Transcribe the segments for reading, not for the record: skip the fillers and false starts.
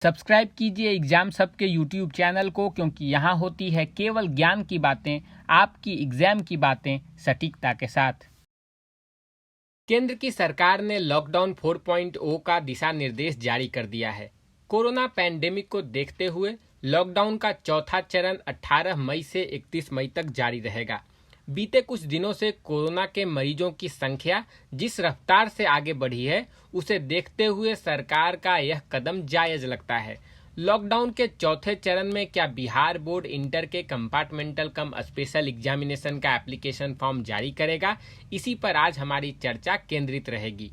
Subscribe कीजिए exam सब के यूट्यूब चैनल को, क्योंकि यहाँ होती है केवल ज्ञान की बातें, आपकी एग्जाम की बातें सटीकता के साथ। केंद्र की सरकार ने लॉकडाउन 4.0 का दिशा निर्देश जारी कर दिया है। कोरोना पैंडेमिक को देखते हुए लॉकडाउन का चौथा चरण 18 मई से 31 मई तक जारी रहेगा। बीते कुछ दिनों से कोरोना के मरीजों की संख्या जिस रफ्तार से आगे बढ़ी है, उसे देखते हुए सरकार का यह कदम जायज लगता है। लॉकडाउन के चौथे चरण में क्या बिहार बोर्ड इंटर के कंपार्टमेंटल कम स्पेशल एग्जामिनेशन का एप्लीकेशन फॉर्म जारी करेगा? इसी पर आज हमारी चर्चा केंद्रित रहेगी।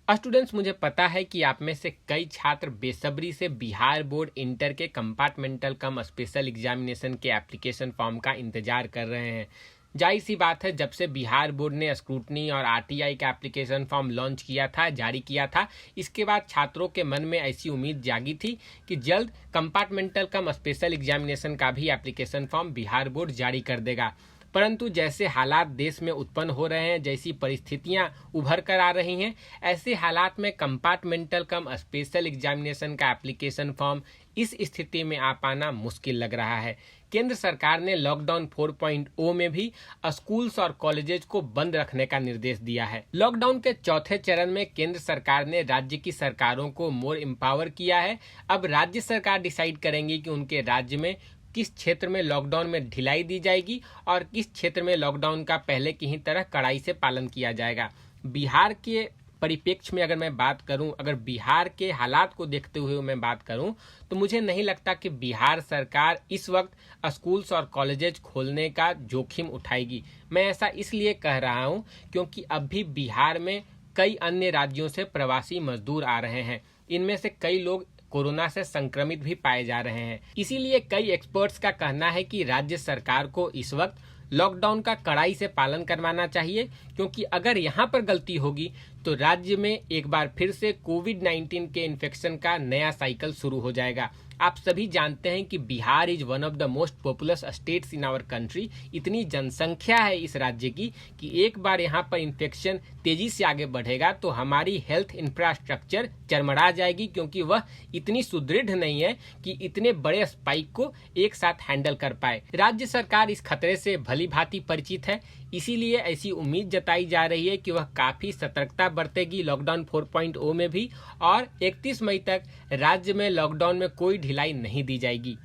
स्टूडेंट्स, मुझे पता है कि आप में से कई छात्र बेसब्री से बिहार बोर्ड इंटर के कंपार्टमेंटल कम स्पेशल एग्जामिनेशन के एप्लीकेशन फॉर्म का इंतजार कर रहे हैं। जाहिर सी बात है, जब से बिहार बोर्ड ने स्क्रूटनी और आरटीआई का एप्लीकेशन फॉर्म लॉन्च किया था, जारी किया था, इसके बाद छात्रों के मन में ऐसी उम्मीद जागी थी कि जल्द कंपार्टमेंटल कम स्पेशल एग्जामिनेशन का भी एप्लीकेशन फॉर्म बिहार बोर्ड जारी कर देगा। परंतु जैसे हालात देश में उत्पन्न हो रहे हैं, जैसी परिस्थितियां उभर कर आ रही हैं, ऐसे हालात में कंपार्टमेंटल कम स्पेशल एग्जामिनेशन का एप्लीकेशन फॉर्म इस स्थिति में आ पाना मुश्किल लग रहा है। केंद्र सरकार ने लॉकडाउन 4.0 में भी स्कूल्स और कॉलेजेस को बंद रखने का निर्देश दिया है। लॉकडाउन के चौथे चरण में केंद्र सरकार ने राज्य की सरकारों को मोर एम्पावर किया है। अब राज्य सरकार डिसाइड करेंगी कि उनके राज्य में किस क्षेत्र में लॉकडाउन में ढिलाई दी जाएगी और किस क्षेत्र में लॉकडाउन का पहले की ही तरह कड़ाई से पालन किया जाएगा। बिहार के परिप्रेक्ष्य में अगर मैं बात करूं, अगर बिहार के हालात को देखते हुए मैं बात करूं, तो मुझे नहीं लगता कि बिहार सरकार इस वक्त स्कूल्स और कॉलेजेस खोलने का जोखिम उठाएगी। मैं ऐसा इसलिए कह रहा हूं क्योंकि अब भी बिहार में कई अन्य राज्यों से प्रवासी मजदूर आ रहे हैं। इनमें से कई लोग कोरोना से संक्रमित भी पाए जा रहे हैं। इसीलिए कई एक्सपर्ट्स का कहना है कि राज्य सरकार को इस वक्त लॉकडाउन का कड़ाई से पालन करवाना चाहिए, क्योंकि अगर यहाँ पर गलती होगी तो राज्य में एक बार फिर से कोविड-19 के इन्फेक्शन का नया साइकिल शुरू हो जाएगा। आप सभी जानते हैं कि Bihar is one of the most populous states in our country. इतनी जनसंख्या है इस राज्य की कि एक बार यहाँ पर इन्फेक्शन तेजी से आगे बढ़ेगा तो हमारी हेल्थ इंफ्रास्ट्रक्चर चरमरा जाएगी, क्योंकि वह इतनी सुदृढ़ नहीं है कि इतने बड़े स्पाइक को एक साथ हैंडल कर पाए। राज्य सरकार इस खतरे से भली भांति परिचित है, इसीलिए ऐसी उम्मीद जताई जा रही है कि वह काफी सतर्कता बरतेगी लॉकडाउन 4.0 में भी, और 31 मई तक राज्य में लॉकडाउन में कोई ढिलाई नहीं दी जाएगी।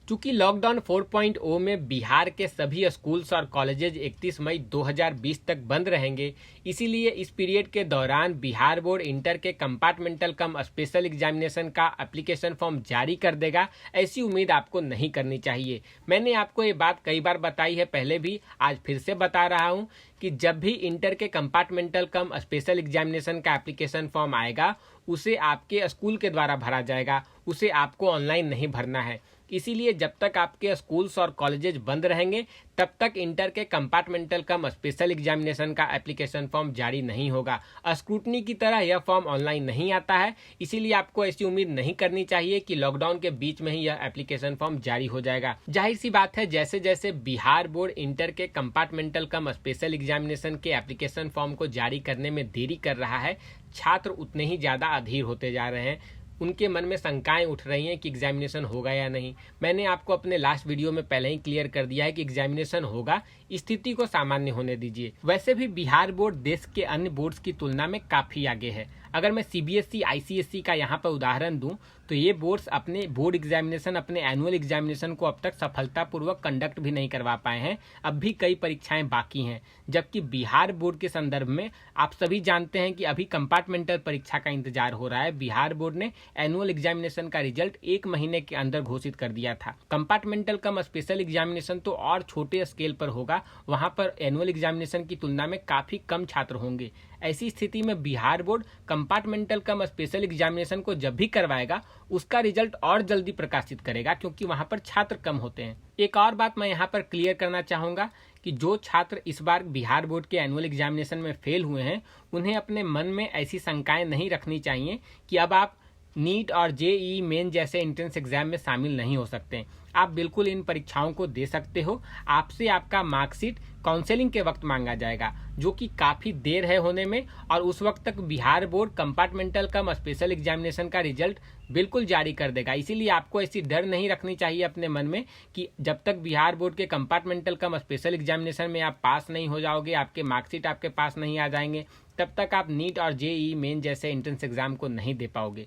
चूंकि लॉकडाउन 4.0 में बिहार के सभी स्कूल्स और कॉलेजेज 31 मई 2020 तक बंद रहेंगे, इसीलिए इस पीरियड के दौरान बिहार बोर्ड इंटर के कंपार्टमेंटल कम स्पेशल एग्जामिनेशन का एप्लीकेशन फॉर्म जारी कर देगा, ऐसी उम्मीद आपको नहीं करनी चाहिए। मैंने आपको ये बात कई बार बताई है पहले भी, आज फिर से बता रहा हूँ कि जब भी इंटर के कंपार्टमेंटल कम स्पेशल एग्जामिनेशन का एप्लीकेशन फॉर्म आएगा, उसे आपके स्कूल के द्वारा भरा जाएगा, उसे आपको ऑनलाइन नहीं भरना है। इसीलिए जब तक आपके स्कूल्स और कॉलेजेस बंद रहेंगे, तब तक इंटर के कंपार्टमेंटल कम स्पेशल एग्जामिनेशन का एप्लीकेशन फॉर्म जारी नहीं होगा। स्क्रूटनी की तरह यह फॉर्म ऑनलाइन नहीं आता है, इसीलिए आपको ऐसी उम्मीद नहीं करनी चाहिए कि लॉकडाउन के बीच में ही यह एप्लीकेशन फॉर्म जारी हो जाएगा। जाहिर सी बात है, जैसे जैसे बिहार बोर्ड इंटर के कंपार्टमेंटल कम स्पेशल एग्जामिनेशन के एप्लीकेशन फॉर्म को जारी करने में देरी कर रहा है, छात्र उतने ही ज्यादा अधीर होते जा रहे हैं। उनके मन में शंकाएं उठ रही हैं कि एग्जामिनेशन होगा या नहीं। मैंने आपको अपने लास्ट वीडियो में पहले ही क्लियर कर दिया है कि एग्जामिनेशन होगा, स्थिति को सामान्य होने दीजिए। वैसे भी बिहार बोर्ड देश के अन्य बोर्ड्स की तुलना में काफ़ी आगे है। अगर मैं सीबीएसई, आईसीएसई का यहाँ पर उदाहरण दूं, तो ये बोर्ड्स अपने बोर्ड एग्जामिनेशन, अपने एनुअल एग्जामिनेशन को अब तक सफलतापूर्वक कंडक्ट भी नहीं करवा पाए हैं। अब भी कई परीक्षाएं बाकी हैं, जबकि बिहार बोर्ड के संदर्भ में आप सभी जानते हैं कि अभी कंपार्टमेंटल परीक्षा का इंतजार हो रहा है। बिहार बोर्ड ने एनुअल एग्जामिनेशन का रिजल्ट 1 महीने के अंदर घोषित कर दिया था। कंपार्टमेंटल कम स्पेशल एग्जामिनेशन तो और छोटे स्केल पर होगा, वहां पर एनुअल एग्जामिनेशन की तुलना में काफी कम छात्र होंगे। ऐसी स्थिति में बिहार बोर्ड कंपार्टमेंटल कम स्पेशल एग्जामिनेशन को जब भी करवाएगा, उसका रिजल्ट और जल्दी प्रकाशित करेगा, क्योंकि वहां पर छात्र कम होते हैं। एक और बात मैं यहाँ पर क्लियर करना चाहूंगा कि जो छात्र इस बार बिहार बोर्ड के एनुअल एग्जामिनेशन में फेल हुए हैं, उन्हें अपने मन में ऐसी शंकाएं नहीं रखनी चाहिए कि अब आप नीट और जेईई मेन जैसे एंट्रेंस एग्जाम में शामिल नहीं हो सकते। आप बिल्कुल इन परीक्षाओं को दे सकते हो। आपसे आपका मार्कशीट काउंसलिंग के वक्त मांगा जाएगा, जो कि काफ़ी देर है होने में, और उस वक्त तक बिहार बोर्ड कंपार्टमेंटल कम स्पेशल एग्जामिनेशन का रिजल्ट बिल्कुल जारी कर देगा। इसीलिए आपको ऐसी डर नहीं रखनी चाहिए अपने मन में कि जब तक बिहार बोर्ड के कंपार्टमेंटल कम स्पेशल एग्जामिनेशन में आप पास नहीं हो जाओगे, आपके मार्कशीट आपके पास नहीं आ जाएंगे, तब तक आप नीट और जेईई मेन जैसे एंट्रेंस एग्जाम को नहीं दे पाओगे।